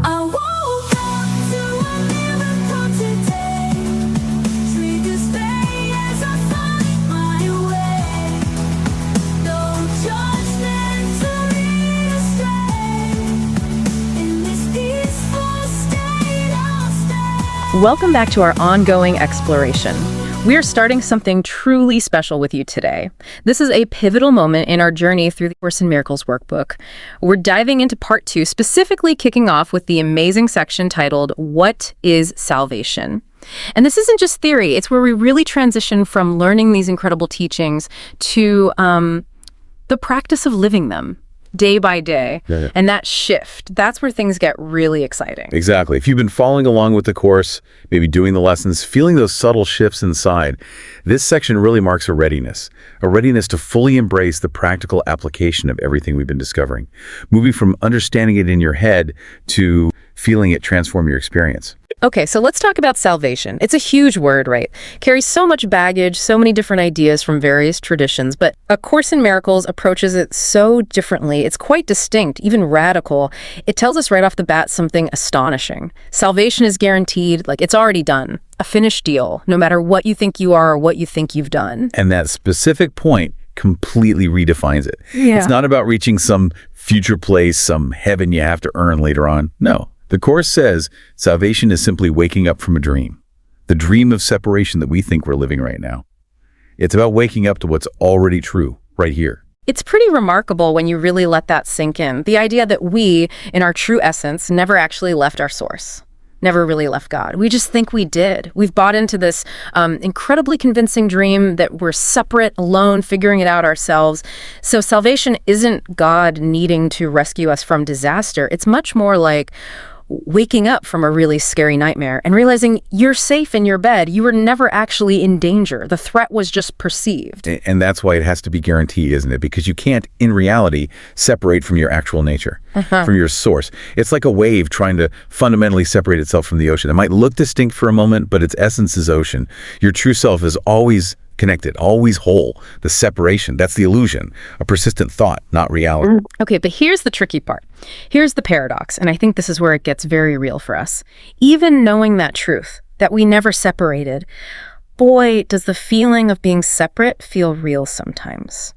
I woke up to a miracle today. Triggers fade as I find my way. No judgment to lead astray. In this peaceful state I'll stay. Welcome back to our ongoing exploration. We are starting something truly special with you today. This is a pivotal moment in our journey through the Course in Miracles workbook. We're diving into part 2, specifically kicking off with the amazing section titled, What is Salvation? And this isn't just theory, it's where we really transition from learning these incredible teachings to the practice of living them day by day. Yeah. And that shift, that's where things get really exciting. Exactly. If you've been following along with the course, maybe doing the lessons, feeling those subtle shifts inside, this section really marks a readiness to fully embrace the practical application of everything we've been discovering, moving from understanding it in your head to feeling it transform your experience. Okay, so let's talk about salvation. It's a huge word, right? Carries so much baggage, so many different ideas from various traditions, but A Course in Miracles approaches it so differently. It's quite distinct, even radical. It tells us right off the bat something astonishing. Salvation is guaranteed, like it's already done. A finished deal, no matter what you think you are or what you think you've done. And that specific point completely redefines it. Yeah. It's not about reaching some future place, some heaven you have to earn later on. No. The Course says salvation is simply waking up from a dream, the dream of separation that we think we're living right now. It's about waking up to what's already true right here. It's pretty remarkable when you really let that sink in. The idea that we, in our true essence, never actually left our source, never really left God. We just think we did. We've bought into this incredibly convincing dream that we're separate, alone, figuring it out ourselves. So salvation isn't God needing to rescue us from disaster. It's much more like waking up from a really scary nightmare and realizing you're safe in your bed. You were never actually in danger. The threat was just perceived. And that's why it has to be guaranteed, isn't it? Because you can't, in reality, separate from your actual nature, from your source. It's like a wave trying to fundamentally separate itself from the ocean. It might look distinct for a moment, but its essence is ocean. Your true self is always connected, always whole. The separation, that's the illusion, a persistent thought, not reality. Okay, but here's the tricky part. Here's the paradox, and I think this is where it gets very real for us. Even knowing that truth, that we never separated, boy, does the feeling of being separate feel real sometimes.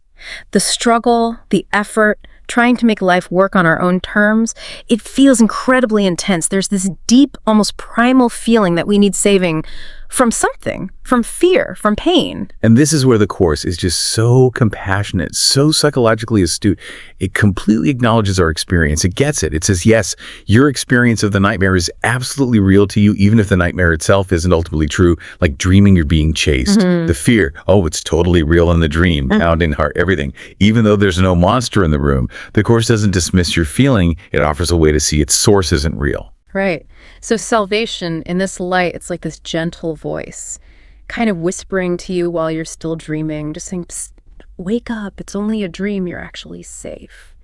The struggle, the effort, trying to make life work on our own terms, it feels incredibly intense. There's this deep, almost primal feeling that we need saving from something, from fear, from pain. And this is where the Course is just so compassionate, so psychologically astute. It completely acknowledges our experience. It gets it. It says, yes, your experience of the nightmare is absolutely real to you, even if the nightmare itself isn't ultimately true, like dreaming you're being chased. The fear, oh, it's totally real in the dream, pounding heart, everything. Even though there's no monster in the room, the Course doesn't dismiss your feeling. It offers a way to see its source isn't real. Right. So salvation, in this light, it's like this gentle voice, kind of whispering to you while you're still dreaming, just saying, psst, wake up, it's only a dream, you're actually safe.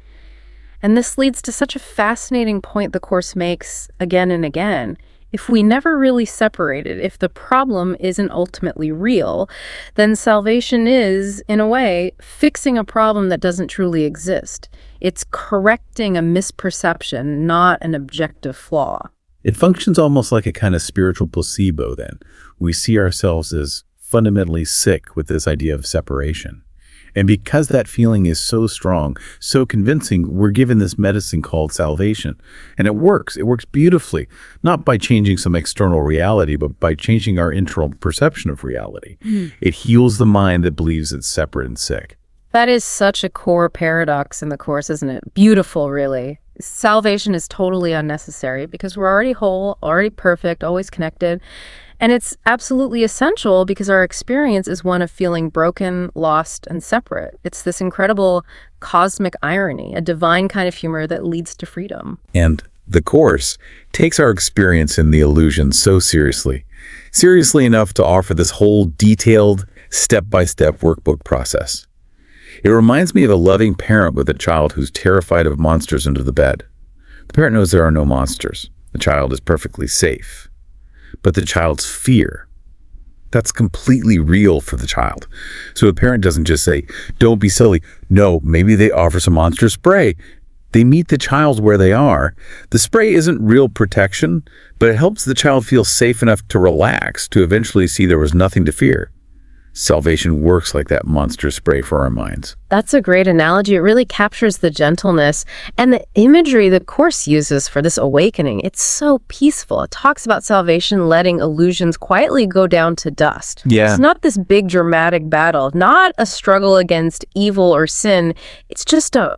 And this leads to such a fascinating point the Course makes again and again. If we never really separated, if the problem isn't ultimately real, then salvation is, in a way, fixing a problem that doesn't truly exist. It's correcting a misperception, not an objective flaw. It functions almost like a kind of spiritual placebo then. We see ourselves as fundamentally sick with this idea of separation. And because that feeling is so strong, so convincing, we're given this medicine called salvation. And it works. It works beautifully, not by changing some external reality, but by changing our internal perception of reality. It heals the mind that believes it's separate and sick. That is such a core paradox in the Course, isn't it? Beautiful, really. Salvation is totally unnecessary because we're already whole, already perfect, always connected. And it's absolutely essential because our experience is one of feeling broken, lost, and separate. It's this incredible cosmic irony, a divine kind of humor that leads to freedom. And the Course takes our experience in the illusion so seriously enough to offer this whole detailed, step-by-step workbook process. It reminds me of a loving parent with a child who's terrified of monsters under the bed. The parent knows there are no monsters. The child is perfectly safe. But the child's fear, that's completely real for the child. So the parent doesn't just say, don't be silly. No, maybe they offer some monster spray. They meet the child where they are. The spray isn't real protection, but it helps the child feel safe enough to relax, to eventually see there was nothing to fear. Salvation works like that monster spray for our minds. That's a great analogy. It really captures the gentleness and the imagery the Course uses for this awakening. It's so peaceful. It talks about salvation letting illusions quietly go down to dust. Yeah. It's not this big dramatic battle, not a struggle against evil or sin. It's just a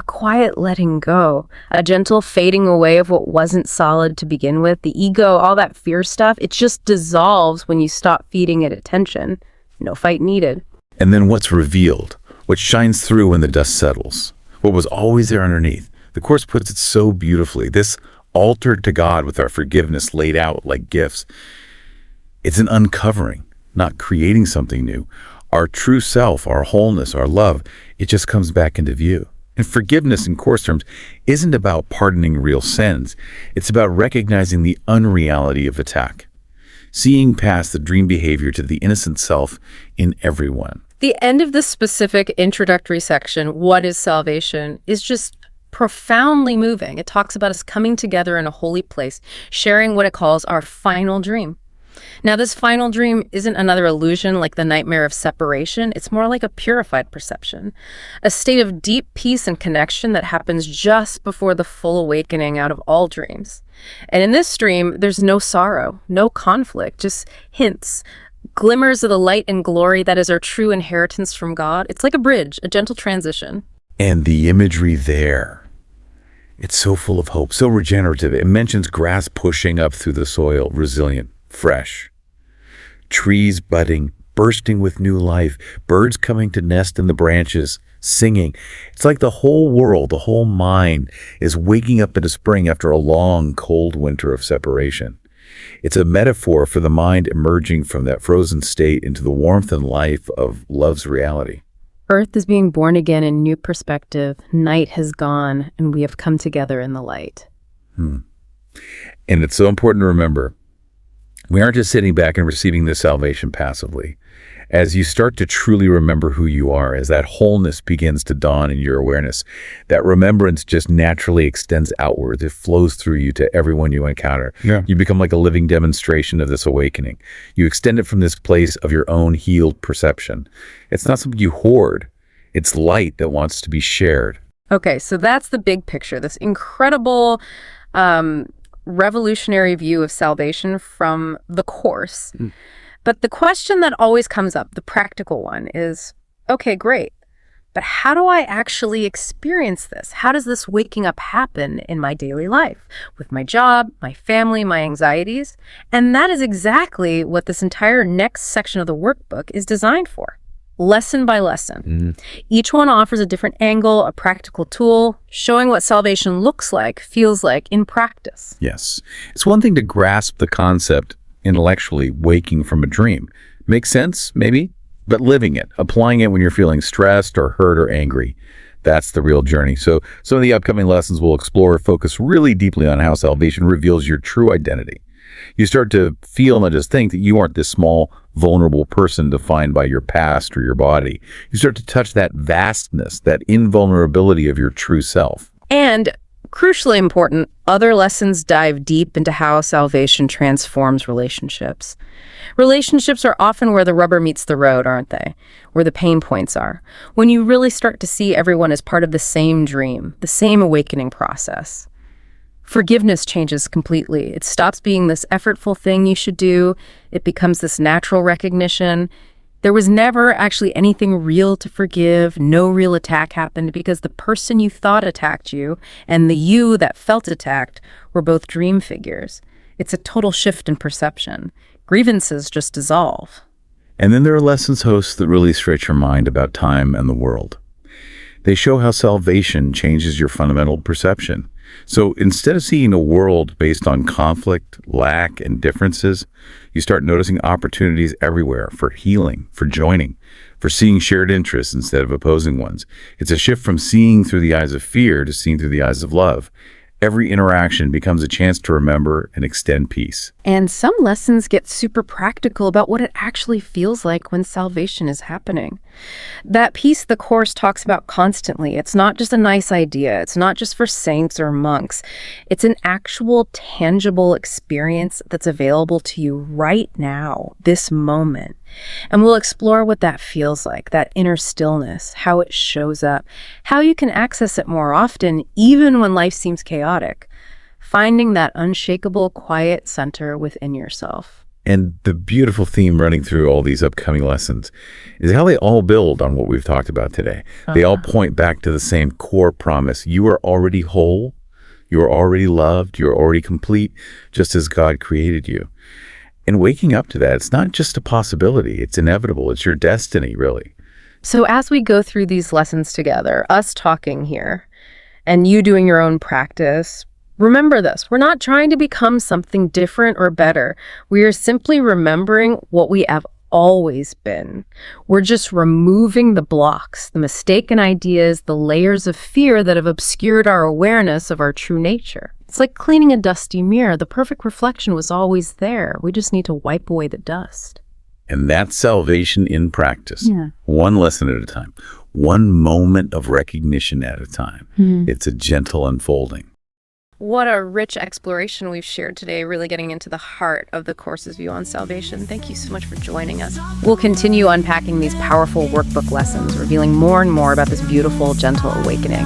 quiet letting go, a gentle fading away of what wasn't solid to begin with. The ego, all that fear stuff, it just dissolves when you stop feeding it attention. No fight needed. And then what's revealed, what shines through when the dust settles, what was always there underneath. The Course puts it so beautifully. This altar to God with our forgiveness laid out like gifts. It's an uncovering, not creating something new. Our true self, our wholeness, our love, it just comes back into view. And forgiveness in Course terms isn't about pardoning real sins. It's about recognizing the unreality of attack, seeing past the dream behavior to the innocent self in everyone. The end of this specific introductory section, What is Salvation, is just profoundly moving. It talks about us coming together in a holy place, sharing what it calls our final dream. Now, this final dream isn't another illusion like the nightmare of separation. It's more like a purified perception, a state of deep peace and connection that happens just before the full awakening out of all dreams. And in this dream, there's no sorrow, no conflict, just hints, glimmers of the light and glory that is our true inheritance from God. It's like a bridge, a gentle transition. And the imagery there, it's so full of hope, so regenerative. It mentions grass pushing up through the soil, resilient, fresh. Trees budding, bursting with new life, birds coming to nest in the branches, singing. It's like the whole world, the whole mind is waking up into spring after a long, cold winter of separation. It's a metaphor for the mind emerging from that frozen state into the warmth and life of love's reality. Earth is being born again in new perspective. Night has gone, and we have come together in the light. And it's so important to remember, we aren't just sitting back and receiving this salvation passively. As you start to truly remember who you are, as that wholeness begins to dawn in your awareness, that remembrance just naturally extends outward. It flows through you to everyone you encounter. Yeah. You become like a living demonstration of this awakening. You extend it from this place of your own healed perception. It's not something you hoard. It's light that wants to be shared. Okay, so that's the big picture, this incredible revolutionary view of salvation from the Course. But the question that always comes up, the practical one, is, okay, great, but how do I actually experience this? How does this waking up happen in my daily life, with my job, my family, my anxieties? And that is exactly what this entire next section of the workbook is designed for. Lesson by lesson. Each one offers a different angle, a practical tool, showing what salvation looks like, feels like in practice. Yes. It's one thing to grasp the concept intellectually, waking from a dream. Makes sense, maybe, but living it, applying it when you're feeling stressed or hurt or angry, that's the real journey. So some of the upcoming lessons will explore, focus really deeply on how salvation reveals your true identity. You start to feel, not just think, that you aren't this small, vulnerable person defined by your past or your body. You start to touch that vastness, that invulnerability of your true self. And crucially important, other lessons dive deep into how salvation transforms relationships. Relationships are often where the rubber meets the road, aren't they? Where the pain points are. When you really start to see everyone as part of the same dream, the same awakening process. Forgiveness changes completely. It stops being this effortful thing you should do. It becomes this natural recognition. There was never actually anything real to forgive. No real attack happened because the person you thought attacked you and the you that felt attacked were both dream figures. It's a total shift in perception. Grievances just dissolve. And then there are lessons hosts that really stretch your mind about time and the world. They show how salvation changes your fundamental perception. So instead of seeing a world based on conflict, lack, and differences, you start noticing opportunities everywhere for healing, for joining, for seeing shared interests instead of opposing ones. It's a shift from seeing through the eyes of fear to seeing through the eyes of love. Every interaction becomes a chance to remember and extend peace. And some lessons get super practical about what it actually feels like when salvation is happening. That piece the Course talks about constantly, it's not just a nice idea. It's not just for saints or monks. It's an actual, tangible experience that's available to you right now, this moment. And we'll explore what that feels like, that inner stillness, how it shows up, how you can access it more often, even when life seems chaotic. Finding that unshakable, quiet center within yourself. And the beautiful theme running through all these upcoming lessons is how they all build on what we've talked about today. They all point back to the same core promise. You are already whole. You are already loved. You're already complete, just as God created you. And waking up to that, it's not just a possibility. It's inevitable. It's your destiny, really. So as we go through these lessons together, us talking here, and you doing your own practice, remember this. We're not trying to become something different or better. We are simply remembering what we have always been. We're just removing the blocks, the mistaken ideas, the layers of fear that have obscured our awareness of our true nature. It's like cleaning a dusty mirror. The perfect reflection was always there. We just need to wipe away the dust. And that's salvation in practice. Yeah. One lesson at a time. One moment of recognition at a time. It's a gentle unfolding. What a rich exploration we've shared today, really getting into the heart of the Course's view on salvation. Thank you so much for joining us. We'll continue unpacking these powerful workbook lessons, revealing more and more about this beautiful, gentle awakening.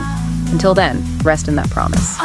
Until then, rest in that promise.